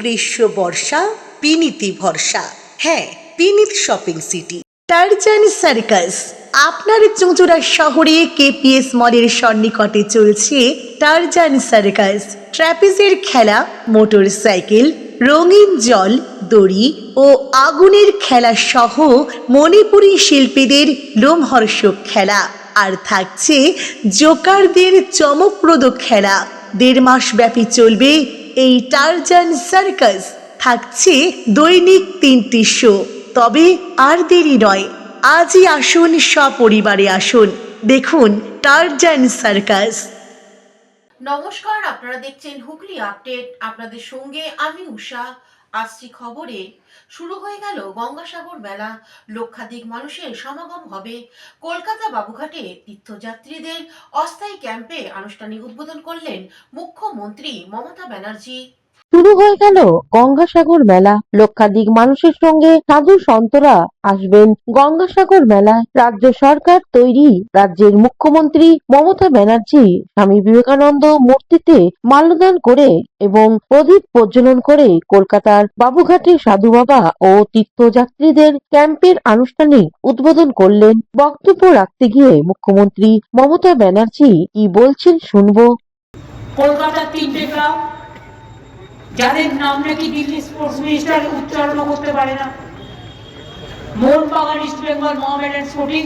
গ্রীষ্ম বর্ষা বিনীতি ভরসা। হ্যাঁ, বিনীত শপিং সিটি। Tarzan circus. আপনার চুঁচুড়া শহরে কেপিএস মলের সন্নিকটে চলছে টারজান সার্কাস। ট্র্যাপিজের খেলা, মোটর সাইকেল, রঙিন জল, দড়ি ও আগুনের খেলা সহ মণিপুরী শিল্পীদের লোমহর্ষক খেলা। আর থাকছে জোকারদের চমকপ্রদ খেলা। 1.5 মাস ব্যাপী চলবে এই টারজান সার্কাস। থাকছে দৈনিক 3টি শো। তবে আর দেরি নয়, আজই আসুন, সপরিবারে আসুন, দেখুন টারজান সার্কাস। নমস্কার, আপনারা দেখছেন হুগলি আপডেট। আপনাদের সঙ্গে আমি উষা। আসছি খবরে। শুরু হয়ে গেল গঙ্গাসাগর মেলা। লক্ষাধিক মানুষের সমাগম হবে। কলকাতা বাবুঘাটে তীর্থযাত্রীদের অস্থায়ী ক্যাম্পে আনুষ্ঠানিক উদ্বোধন করলেন মুখ্যমন্ত্রী মমতা ব্যানার্জি। শুরু হয়ে গেল গঙ্গাসাগর মেলা। লক্ষাধিক মানুষের সঙ্গে সাধু সন্তরা আসবেন গঙ্গাসাগর মেলায়। রাজ্য সরকার তৈরি। রাজ্যের মুখ্যমন্ত্রী মমতা ব্যানার্জি স্বামী বিবেকানন্দ মূর্তিতে মাল্যদান করে এবং প্রদীপ প্রজ্বলন করে কলকাতার বাবুঘাটে সাধু বাবা ও তীর্থযাত্রীদের ক্যাম্পের আনুষ্ঠানিক উদ্বোধন করলেন। বক্তব্য রাখতে গিয়ে মুখ্যমন্ত্রী মমতা ব্যানার্জি কি বলছেন শুনবো। কলকাতার 3টে ক্লাব, যাদের নাম নাকি দিল্লি স্পোর্টস মিনিস্টার উচ্চারণ করতে পারে না, মোহনবাগান, ইস্ট বেঙ্গল, মোহামেডান স্পোর্টিং,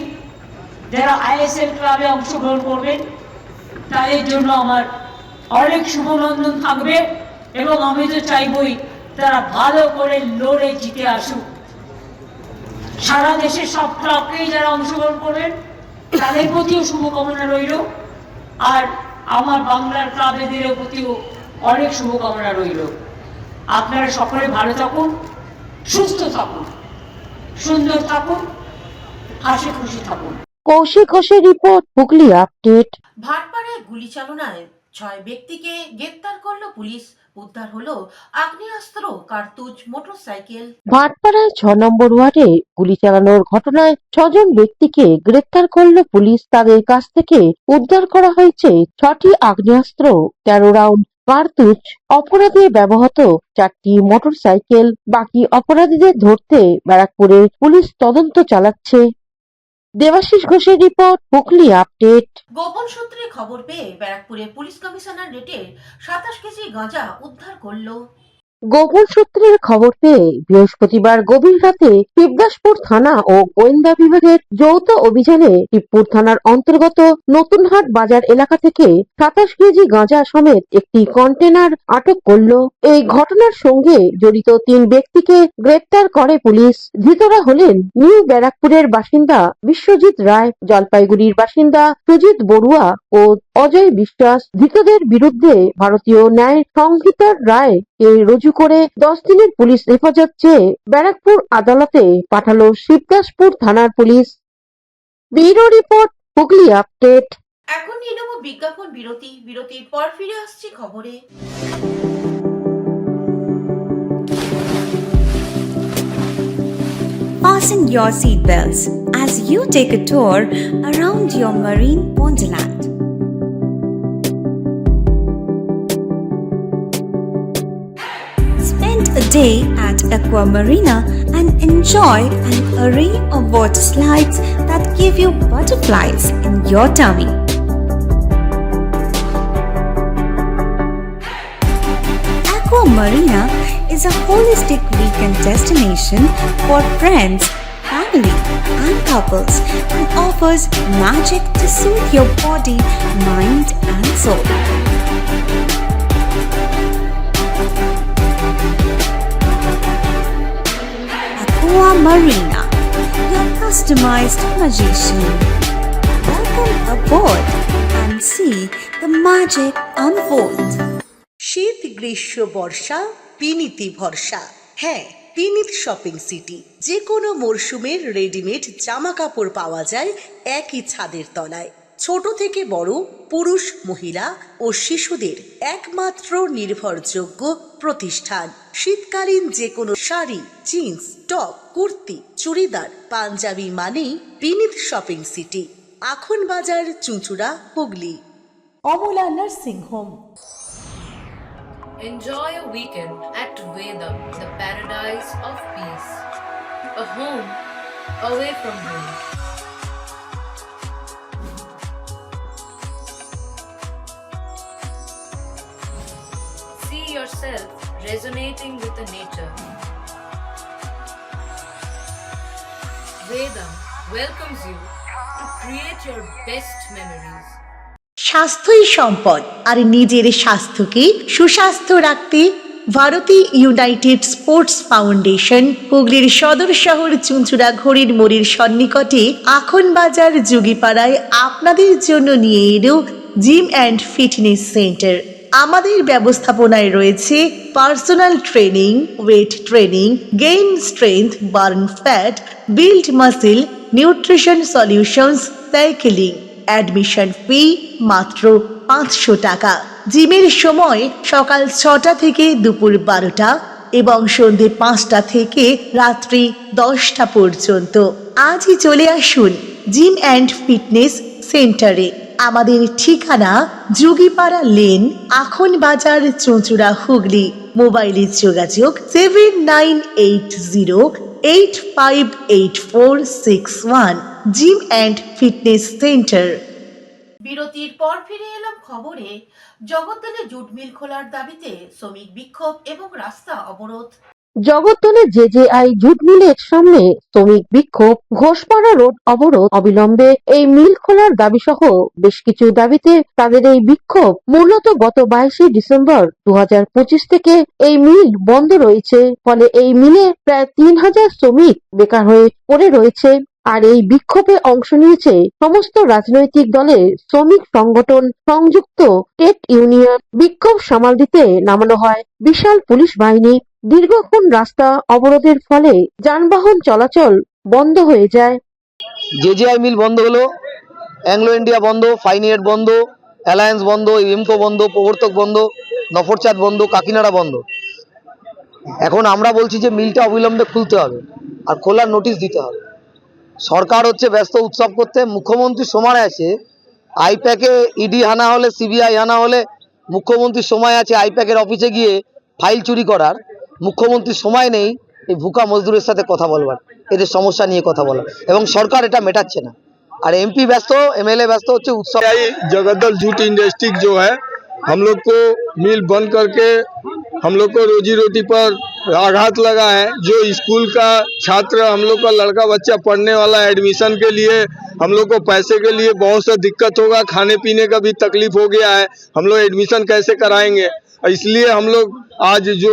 যারা আইএসএল ক্লাবে অংশগ্রহণ করবেন, তাদের জন্য আমার অনেক শুভনন্দন থাকবে এবং আমি তো চাইবই তারা ভালো করে লড়ে জিতে আসুক। সারা দেশের সব ক্লাবকেই যারা অংশগ্রহণ করবেন তাদের প্রতিও শুভকামনা রইল, আর আমার বাংলার ক্লাবেদের প্রতিও অনেক শুভকামনা রইল। আপনারা সকলে ভালো থাকুন, সুস্থ থাকুন, সুন্দর থাকুন, হাসি খুশি থাকুন। কৌশিক ঘোষের রিপোর্ট, হুগলি আপডেট। ভাটপাড়ায় গুলি চালনায় 6 ব্যক্তিকে গ্রেপ্তার করল পুলিশ। উদ্ধার হলো আগ্নেয়াস্ত্র, কার্তুজ, মোটরসাইকেল। ভাটপাড়ায় 6 নম্বর ওয়ার্ডে গুলি চালানোর ঘটনায় 6 জন ব্যক্তিকে গ্রেপ্তার করল পুলিশ। তাদের কাছ থেকে উদ্ধার করা হয়েছে 6টি আগ্নেয়াস্ত্র, 13 রাউন্ড কার্তুজ, অপরাধে ব্যবহৃত 4টি মোটরসাইকেল। বাকি অপরাধীদের ধরতে ব্যারাকপুরের পুলিশ তদন্ত চালাচ্ছে। দেবাশিস ঘোষের রিপোর্ট, হুগলি আপডেট। গোপন সূত্রে খবর পেয়ে ব্যারাকপুরে পুলিশ কমিশনার রেটের 27 কেজি গাঁজা উদ্ধার করলো। গোপন সূত্রের খবর পেয়ে বৃহস্পতিবার গভীর রাতে শিবদাসপুর থানা ও গোয়েন্দা বিভাগের যৌথ অভিযানে শিবপুর থানার অন্তর্গত নতুনহাট বাজার এলাকা থেকে 27 কেজি গাঁজা সমেত একটি কন্টেনার আটক করল। এই ঘটনার সঙ্গে জড়িত 3 ব্যক্তিকে গ্রেপ্তার করে পুলিশ। ধৃতরা হলেন নিউ ব্যারাকপুরের বাসিন্দা বিশ্বজিৎ রায়, জলপাইগুড়ির বাসিন্দা সুজিত বড়ুয়া ও অজয় বিশ্বাস। ধৃতদের বিরুদ্ধে ভারতীয় ন্যায় সংহিতার রায় কে রুজু করে 10 দিনের পুলিশ হেফাজত চেয়ে ব্যারাকপুর আদালতে পাঠালো শিবদাসপুর থানার police. Bureau report, Hooghly update. এখন নিয়ে নেব বিজ্ঞাপন বিরতি। বিরতির পর ফিরে আসছি খবরে। Fasten your seatbelts as you take a tour around your marine wonderland. Spend a day at Aqua Marina and enjoy an array of water slides that give you butterflies in your tummy. Aqua Marina is a holistic weekend destination for friends, family, and couples and offers magic to soothe your body, mind, and soul. Aqua Marina, your customized magician. Welcome aboard and see the magic unfold. শীত গ্রীষ্ম বর্ষা বিনীতি ভরসা। হ্যাঁ, বিনীত shopping city. যে কোনো মরশুমের readymade জামা কাপড় পাওয়া যায় একই ছাদের তলায়। ছোট থেকে বড়, পুরুষ, মহিলা ও শিশুদের একমাত্র নির্ভরযোগ্য প্রতিষ্ঠান। শীতকালীন যে কোনো শাড়ি, জিন্স, টপ, কুর্তি, চুড়িদার, পাঞ্জাবি মানেই বিনীত শপিং সিটি। আখন বাজার, চুঁচুড়া, Hooghly. Amala nursing home. Enjoy a weekend at Vedam, the paradise of peace. A home away from home. See yourself resonating with the nature. Vedam welcomes you to create your best memories. স্বাস্থ্যই সম্পদ, আর নিজের স্বাস্থ্যকে সুস্বাস্থ্য রাখতে Bharati United sports foundation হুগলির সদর শহর চুঁচুড়া ঘড়ির মোড়ের সন্নিকটে আখন বাজার যুগিপাড়ায় আপনাদের জন্য নিয়ে এলো জিম অ্যান্ড ফিটনেস সেন্টার। আমাদের ব্যবস্থাপনায় রয়েছে personal training, weight training, gain strength, burn fat, build muscle, nutrition solutions, cycling. Admission ফি মাত্র 500 টাকা। জিমের সময় সকাল 6টা থেকে দুপুর 12টা এবং সন্ধে 5টা থেকে রাত্রি 10টা পর্যন্ত। আজই চলে আসুন জিম অ্যান্ড ফিটনেস সেন্টারে। আমাদের ঠিকানা যুগিপাড়া লেন, আখন বাজার, চুঁচুড়া, হুগলি। মোবাইলের যোগাযোগ 7980858461। Gym and fitness centre. বিরতির পর ফিরে এলাম খবরে। জগদ্দলে জুট মিল খোলার দাবিতে শ্রমিক বিক্ষোভ এবং রাস্তা অবরোধ। জগদ্দলে জেজেআই জুট মিলের সামনে শ্রমিক বিক্ষোভ, ঘোষপাড়া রোড অবরোধ, অবিলম্বে এই মিল খোলার দাবি সহ বেশ কিছু দাবিতে তাদের এই বিক্ষোভ। মূলত গত 22শে ডিসেম্বর 2025 থেকে এই মিল বন্ধ রয়েছে, ফলে এই মিলে প্রায় 3000 শ্রমিক বেকার হয়ে পড়ে রয়েছে। আর এই বিক্ষোভে অংশ নিয়েছে সমস্ত রাজনৈতিক দলের শ্রমিক সংগঠন সংযুক্ত ট্রেড ইউনিয়ন। বিক্ষোভ সামাল দিতে নামানো হয় বিশাল পুলিশ বাহিনী। দীর্ঘক্ষণ রাস্তা অবরোধের ফলে যানবাহন চলাচল বন্ধ হয়ে যায়। জেজেআই মিল বন্ধ হলো, অ্যাংলো ইন্ডিয়া বন্ধ, ফাইনিয়েট বন্ধ, অ্যালায়েন্স বন্ধ, ইমকো বন্ধ, প্রবর্তক বন্ধ, নফরচাঁদ বন্ধ, কাকিনাড়া বন্ধ। এখন আমরা বলছি যে মিলটা অবিলম্বে খুলতে হবে আর খোলার নোটিশ দিতে হবে। সরকার হচ্ছে ব্যস্ত উৎসব করতে। মুখ্যমন্ত্রীর সময় আছে আইপ্যাকে ইডি হানা হলে, সিবিআই হানা হলে মুখ্যমন্ত্রীর সময় আছে আইপ্যাকের অফিসে গিয়ে ফাইল চুরি করার। মুখ্যমন্ত্রীর সময় নেই এই ভুকা মজদুরের সাথে কথা বলবার, এদের সমস্যা নিয়ে কথা বলা, এবং সরকার এটা মেটাচ্ছে না। আর এমপি ব্যস্ত, এমএলএ ব্যস্ত হচ্ছে उत्सव। जगद्दल जूट इंडस्ट्री जो है, हम लोग को मिल बंद करके हम लोग को रोजी रोटी पर आघात लगा है। जो स्कूल का छात्र, हम लोग का लड़का बच्चा पढ़ने वाला, एडमिशन के लिए हम लोग को पैसे के लिए बहुत सा दिक्कत होगा, खाने पीने का भी तकलीफ हो गया है। हम लोग एडमिशन कैसे कराएंगे, इसलिए हम लोग आज जो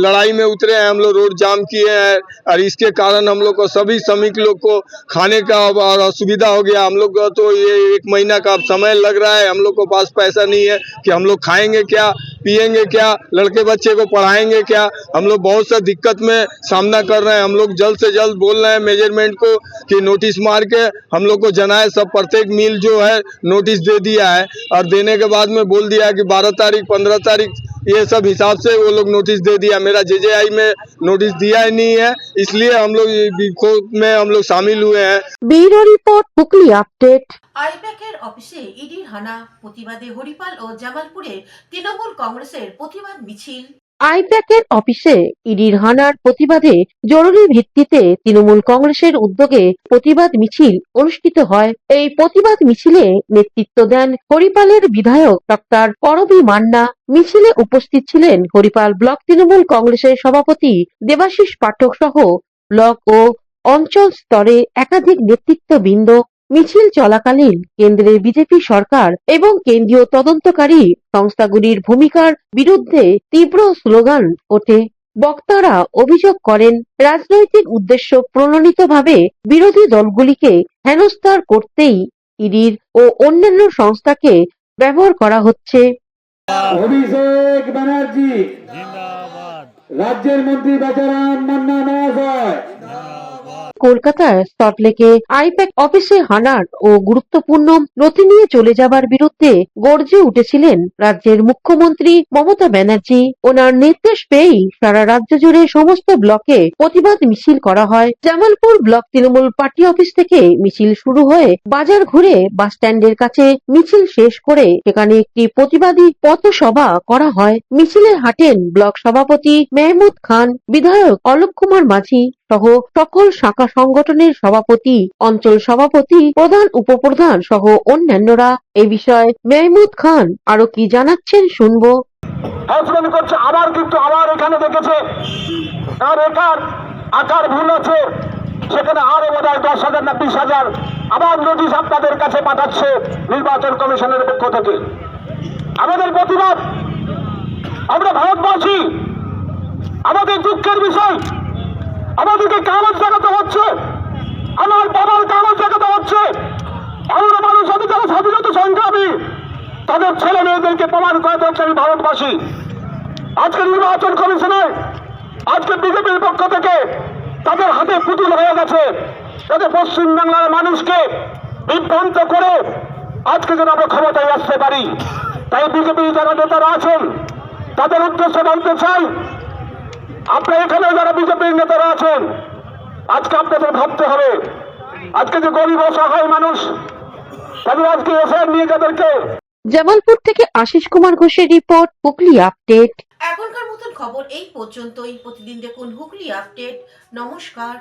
लड़ाई में उतरे हैं, हम लोग रोड जाम किए हैं। और इसके कारण हम लोग को सभी श्रमिक लोग को खाने का और असुविधा हो गया। हम लोग का तो ये 1 महीना का समय लग रहा है, हम लोग को पास पैसा नहीं है कि हम लोग खाएंगे क्या, पिएंगे क्या, लड़के बच्चे को पढ़ाएंगे क्या। हम लोग बहुत सा दिक्कत में सामना कर रहे हैं। हम लोग जल्द से जल्द बोल रहे हैं मैनेजमेंट को कि नोटिस मार के हम लोग को जनाए। सब प्रत्येक मिल जो है नोटिस दे दिया है, और देने के बाद में बोल दिया कि 12 तारीख 15 तारीख ये सब हिसाब से वो लोग नोटिस दे दिया। मेरा जेजेआई में नोटिस दिया ही नहीं है, इसलिए हम लोग विक्षोभ में हम लोग शामिल हुए हैं। Bureau report, Hooghly update. আইপ্যাকের অফিসে ইডির হানা, প্রতিবাদে হরিপাল ও জামালপুরে তৃণমূল কংগ্রেসের প্রতিবাদ মিছিল। আইপ্যাকের অফিসে ইডির হানার প্রতিবাদে জরুরি ভিত্তিতে তৃণমূল কংগ্রেসের উদ্যোগে প্রতিবাদ মিছিল অনুষ্ঠিত হয়। এই প্রতিবাদ মিছিলে নেতৃত্ব দেন হরিপালের বিধায়ক ডক্টর করবী মান্না। মিছিলে উপস্থিত ছিলেন হরিপাল ব্লক তৃণমূল কংগ্রেসের সভাপতি দেবাশিস পাঠক সহ ব্লক ও অঞ্চল স্তরে একাধিক নেতৃত্ববৃন্দ। মিছিল চলাকালীন কেন্দ্রের বিজেপি সরকার এবং কেন্দ্রীয় তদন্তকারী সংস্থাগুলির ভূমিকার বিরুদ্ধে তীব্র স্লোগান ওঠে। বক্তারা অভিযোগ করেন, রাজনৈতিক উদ্দেশ্য প্রণোদিতভাবে বিরোধী দলগুলিকে হেনস্থার করতেই ইডির ও অন্যান্য সংস্থাকে ব্যবহার করা হচ্ছে। অভিষেক ব্যানার্জি জিন্দাবাদ। রাজ্যের মন্ত্রী বেচারাম মান্না মহাশয়। কলকাতার সল্টলেকে আইপ্যাক অফিসে হানার ও গুরুত্বপূর্ণ নথি নিয়ে চলে যাবার বিরুদ্ধে গর্জে উঠেছিলেন রাজ্যের মুখ্যমন্ত্রী মমতা ব্যানার্জি। ওনার নির্দেশ পেয়েই সারা রাজ্য জুড়ে সমস্ত ব্লকে প্রতিবাদ মিছিল করা হয়। Jamalpur block Trinamool party office থেকে মিছিল শুরু হয়ে বাজার ঘুরে বাস স্ট্যান্ডের কাছে মিছিল শেষ করে সেখানে একটি প্রতিবাদী পথসভা করা হয়। মিছিলে হাঁটেন ব্লক সভাপতি মেহমুদ খান, বিধায়ক অলোক কুমার মাঝি সহ সকল শাখা সংগঠনের সভাপতি, অঞ্চল সভাপতি, প্রধান উপপ্রধান সহ অন্যান্যরা। এ বিষয়ে মেহমুদ খান আরো কি জানাচ্ছেন শুনবো। হ্যারাসমেন্ট করছে আবার, কিন্তু আবার এখানে দেখেছে আর এটার আকার ভুল আছে, সেখানে আরো বোধ হয় 10,000 না 20,000 আবার নোটিশ আপনাদের কাছে পাঠাচ্ছে নির্বাচন কমিশনের পক্ষ থেকে। আমাদের প্রতিবাদ, আমরা ভারতবাসী, আমাদের দুঃখের বিষয়, আমাদেরকে কাগজ দেখাতে হচ্ছে, আমার বাবার কাগজ দেখাতে হচ্ছে। আমরা মানুষ আছে যারা স্বাধীনতা সংগ্রামী, তাদের ছেলে মেয়েদেরকে প্রমাণ করাতে হচ্ছে আমি ভারতবাসী। আজকে নির্বাচন কমিশনে আজকে বিজেপির পক্ষ থেকে তাদের হাতে পুতুল হয়ে গেছে, যাতে পশ্চিমবাংলার মানুষকে বিভ্রান্ত করে আজকে যেন আমরা ক্ষমতায় আসতে পারি। তাই বিজেপির যারা নেতারা আছেন তাদের উদ্দেশ্যে বলতে চাই, আপনারা এখানে যারা বিজেপির নেতারা আছেন, আজকে আপনাদের ভাবতে হবে, আজকে যে গরিব অসহায় মানুষ তাদের আজকে এসআর নিয়ে যাদেরকে। জামালপুর থেকে আশিস কুমার ঘোষের রিপোর্ট, হুগলি আপডেট। এখনকার মতন খবর এই পর্যন্তই। প্রতিদিন দেখুন হুগলি আপডেট। নমস্কার।